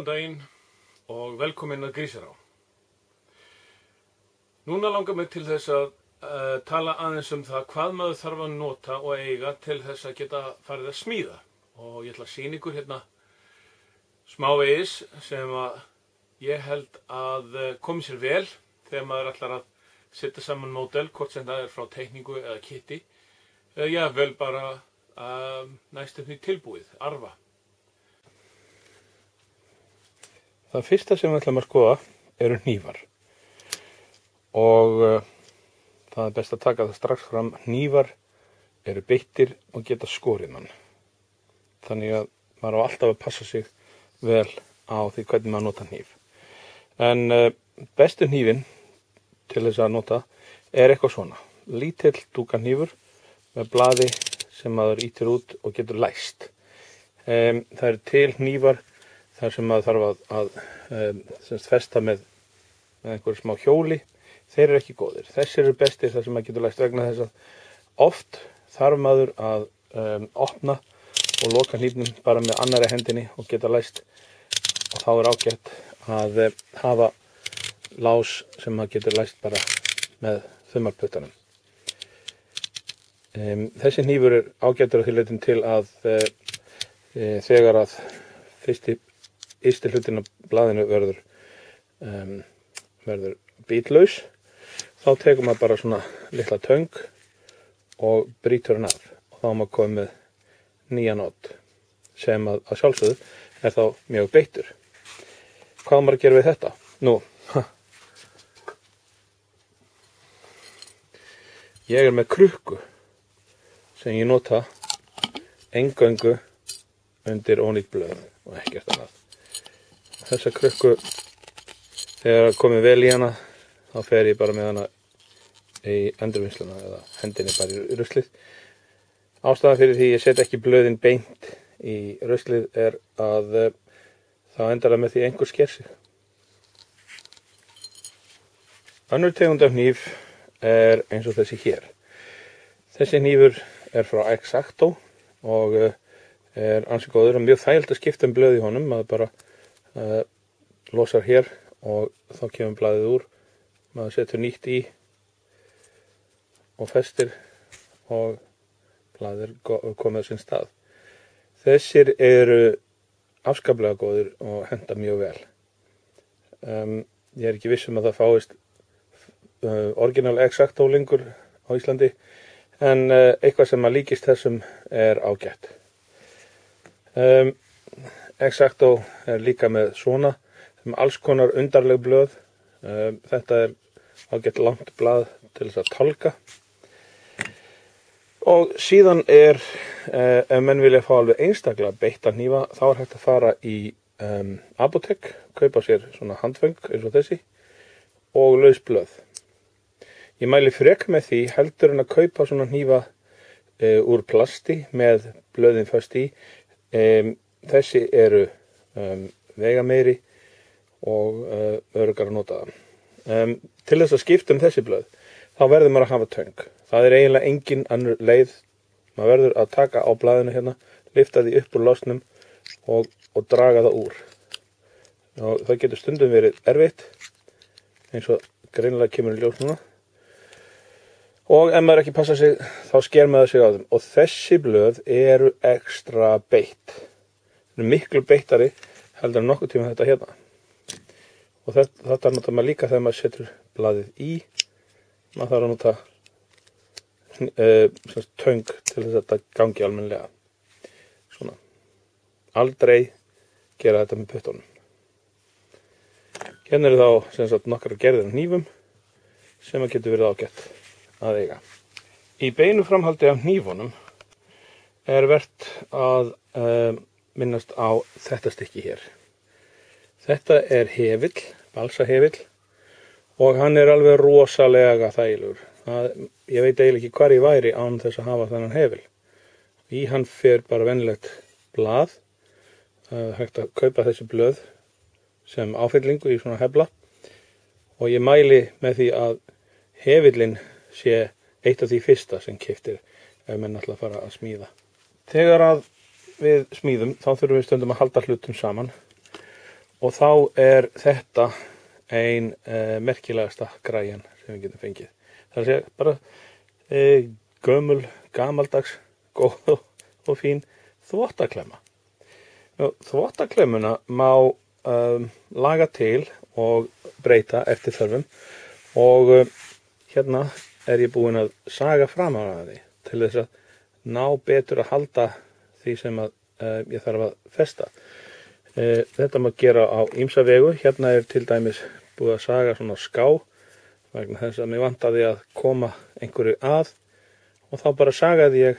daginn og velkomin að Grísará. Núna langar mig til þess að tala aðeins það hvað maður þarf að nota og eiga til þess að geta farið að smíða. Og ég ætla að sýna ykkur hérna smávegis sem að ég held að komi sér vel þegar maður ætlar að setja saman módel, hvort sem það frá teikningu eða kitti, eða jafnvel bara næstum því tilbúið, arfa. Það fyrsta sem við ætlum að skoða eru hnífar og það er best að taka það strax fram. Hnífar eru beittir og geta skorið mann, þannig að maður á alltaf að passa sig vel á því hvernig maður nota hníf. En bestu hnífin til þess að nota er eitthvað svona, lítill dúkahnífur með blaði sem maður ýtir út og getur læst. Það eru til hnífar þar sem maður þarf að festa með einhverju smá hjóli. Þeir eru ekki góðir. Þessir eru bestir þar sem maður getur læst, vegna þess að oft þarf maður að opna og loka hnífnum bara með annarri hendinni og geta læst, og þá er ágætt að hafa lás sem maður getur læst bara með þumalputtanum. Þessi hnífur er ágættur á því leitin til að þegar að ysti hlutin af blaðinu verður bitlaus, þá tekur maður bara svona litla töng og brýtur hann af, og þá er maður komið með nýjan odd sem að sjálfsögðu er þá mjög beittur. Hvað á maður að gera við þetta? Nú, ég er með krukku sem ég nota eingöngu undir ónýtt blöð og ekkert annað. Þessa krukku, þegar komið vel í hana, þá fer ég bara með hana í endurvinnsluna eða hendinni bara í ruslið. Ástæðan fyrir því ég set ekki blöðin beint í ruslið er að þá endar það með því einhver sker sig. Önnur tegund af hníf er eins og þessi hér. Þessi hnífur er frá X-Acto og er ansi góður og mjög þægilegt að skipta blöð í honum. Maður bara losar hér og þá kemur blaðið úr. Maður setur nýtt í og festir og blaðið er komið á sinn stað. Þessir eru afskaplega góðir og henta mjög vel. Ég er ekki viss að það fáist orginal X-Acto lengur á Íslandi, en eitthvað sem að líkist þessum er ágætt. X-Acto er líka með svona sem alls konar undarleg blöð. Þetta er ágætt langt blað til þess að tálka. Og síðan er, ef menn vilja fá alveg einstaklega beittan hnífa, þá er hægt að fara í apótek, kaupa sér svona handföng eins og þessi og laus blöð. Ég mæli frekar með því heldur en að kaupa svona hnífa úr plasti með blöðin föst í. Þessi eru veigameiri og öruggar að nota það. Til þess að skipta þessi blöð, þá verður maður að hafa töng. Það er eiginlega engin önnur leið. Maður verður að taka á blaðinu hérna, lyfta því upp úr lásnum og draga það úr. Og það getur stundum verið erfitt, eins og greinilega kemur í ljós núna. Og ef maður ekki passa sig, þá sker maður sig á þeim. Og þessi blöð eru ekstra beitt. Það eru miklu beittari heldur en nokkuð tíma þetta hérna. Og þetta notar maður líka þegar maður setur blaðið í. Maður þarf að nota töng til þess að þetta gangi almennilega. Svona. Aldrei gera þetta með puttunum. Hérna eru þá nokkrar gerðir af hnífum sem að getur verið ágætt að eiga. Í beinu framhaldi af hnífunum er vert að minnast á þetta stykki hér. Þetta er hefill, balsahefill, og hann er alveg rosalega þægilegur. Ég veit eiginlega ekki hvar ég væri án þess að hafa þennan hefill. Í hann fer bara venjulegt blað. Hægt að kaupa þessi blöð sem áfyllingu í svona hefla, og ég mæli með því að hefillinn sé eitt af því fyrsta sem keyptir ef menn ætla að fara að smíða. Þegar að við smíðum þá þurfum við stundum að halda hlutum saman og þá er þetta ein merkilegasta græjan sem við getum fengið. Það er að segja bara gamaldags, góð og fín þvottaklemma. Þvottaklemmuna má laga til og breyta eftir þörfum og hérna er ég búinn að saga framan af því til þess að ná betur að halda því sem að ég þarf að festa. Þetta má gera á ýmsa vegu. Hérna er til dæmis búið að saga svona ská vegna þess að mig vantaði að koma einhverju að og þá bara sagaði ég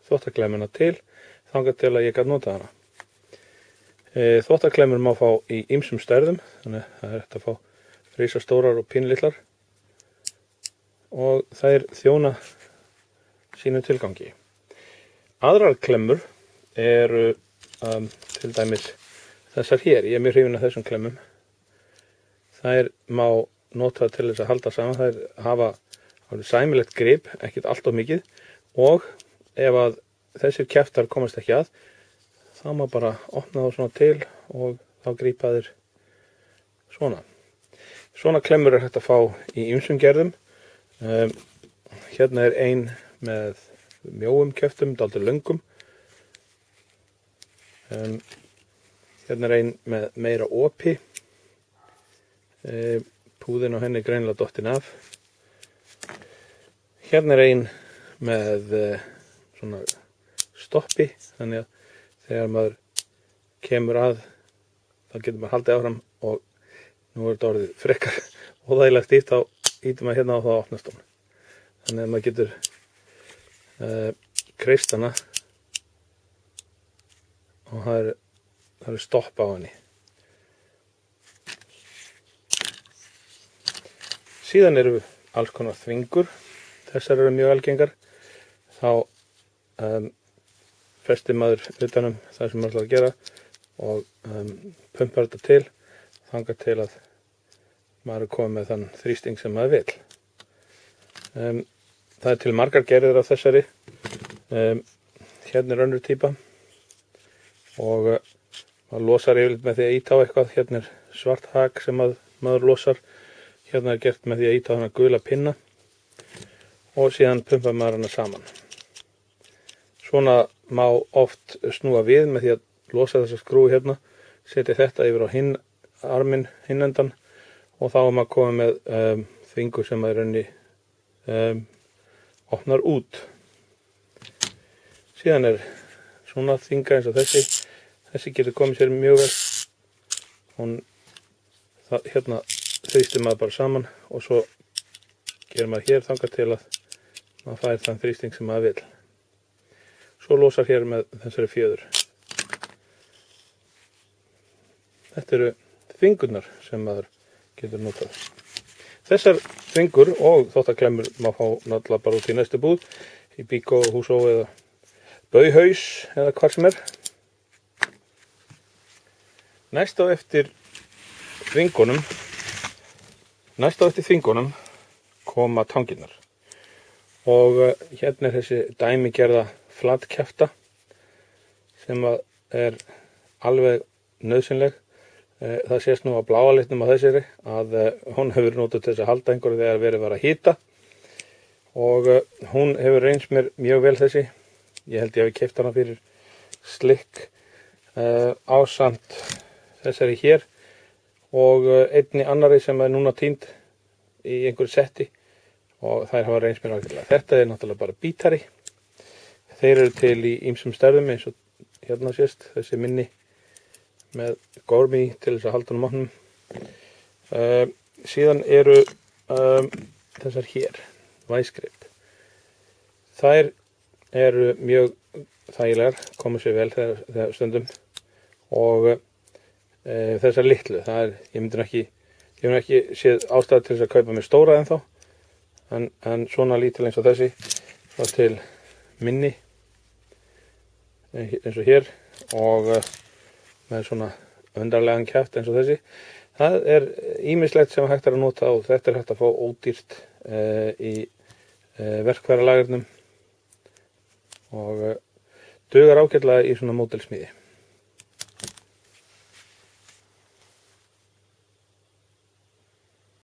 þvottaklemmuna til þangað til að ég gat nota hana. Þvottaklemmur má fá í ýmsum stærðum, þannig að það er hægt að fá risastórar og pínlitlar og þær þjóna sínu tilgangi. Aðrar klemmur eru til dæmis þessar hér. Ég er mjög hrifinn af þessum klemmum. Þær má nota til þess að halda saman. Þær hafa sæmilegt grip, ekkert allt of mikið, og ef að þessir kjaftar komast ekki að, þá má bara opna þá svona til og þá grípa þeir svona. Svona klemmur er hægt að fá í ýmsum gerðum. Hérna er ein með mjóum kjöftum, dálítið löngum. Hérna er ein með meira opi. Púðin á henni greinilega dottin af. Hérna er ein með svona stoppi, þannig að þegar maður kemur að þá getur maður haldið áfram og nú er þetta orðið frekar óþægilega stíft, þá ýtir maður hérna á þá opnast hún. Þannig að maður getur kreist hana og það er stopp á henni. Síðan eru alls konar þvingur. Þessar eru mjög algengar. Þá festir maður utanum það sem maður ætlar að gera og pumpar þetta til þangað til að maður er komið með þann þrýsting sem maður vil. Það er til margar gerðir af þessari. Hérna er önnur típa og maður losar yfirleitt með því að ýta á eitthvað. Hérna er svart hak sem maður losar. Hérna er gert með því að ýta á hana gula pinna og síðan pumpar maður hana saman. Svona má oft snúa við með því að losa þessa skrúi hérna, setja þetta yfir á arminn, hinn endan og þá er maður komið með þvingur sem maður raunni opnar út. Síðan er svona þvinga eins og þessi. Þessi getur komið sér mjög vel. Hérna þrýstir maður bara saman og svo gerir maður hér þangað til að maður fær þann þrýsting sem maður vil. Svo losar hér með þessari fjöður. Þetta eru þvingurnar sem maður getur notað. Þessar þvingur og þvottaklemmur má fá náttúrulega bara út í næstu búð, í Bíkó, Húsó eða Bauhaus eða hvar sem er. Næst á eftir þvingunum koma tangirnar. Og hérna er þessi dæmigerða flatkjafta sem er alveg nauðsynleg. Það sést nú á bláa litnum á þessari að hún hefur notað til þess að halda einhverju þegar verið var að hýta og hún hefur reynst mér mjög vel þessi. Ég held ég hafi keypt hana fyrir slikk ásamt þessari hér og einni annari sem er núna týnd í einhverju setti og þær hafa reynst mér ágætlega. Þetta er náttúrulega bara bítari. Þeir eru til í ýmsum stærðum eins og hérna sést, þessi minni með gormi til þess að halda hann á matnum. Síðan eru þessar hér, væsgrip. Þær eru mjög þægilegar, koma sér vel þegar stundum og þessar litlu, ég hef ekki séð ástæðu til þess að kaupa mér stóra ennþá, en svona lítil eins og þessi, svo til minni eins og hér og með svona undarlegan kjaft eins og þessi. Það er ýmislegt sem hægt er að nota og þetta er hægt að fá ódýrt í verkfæralagernum og dugar ágætlega í svona módelsmíði.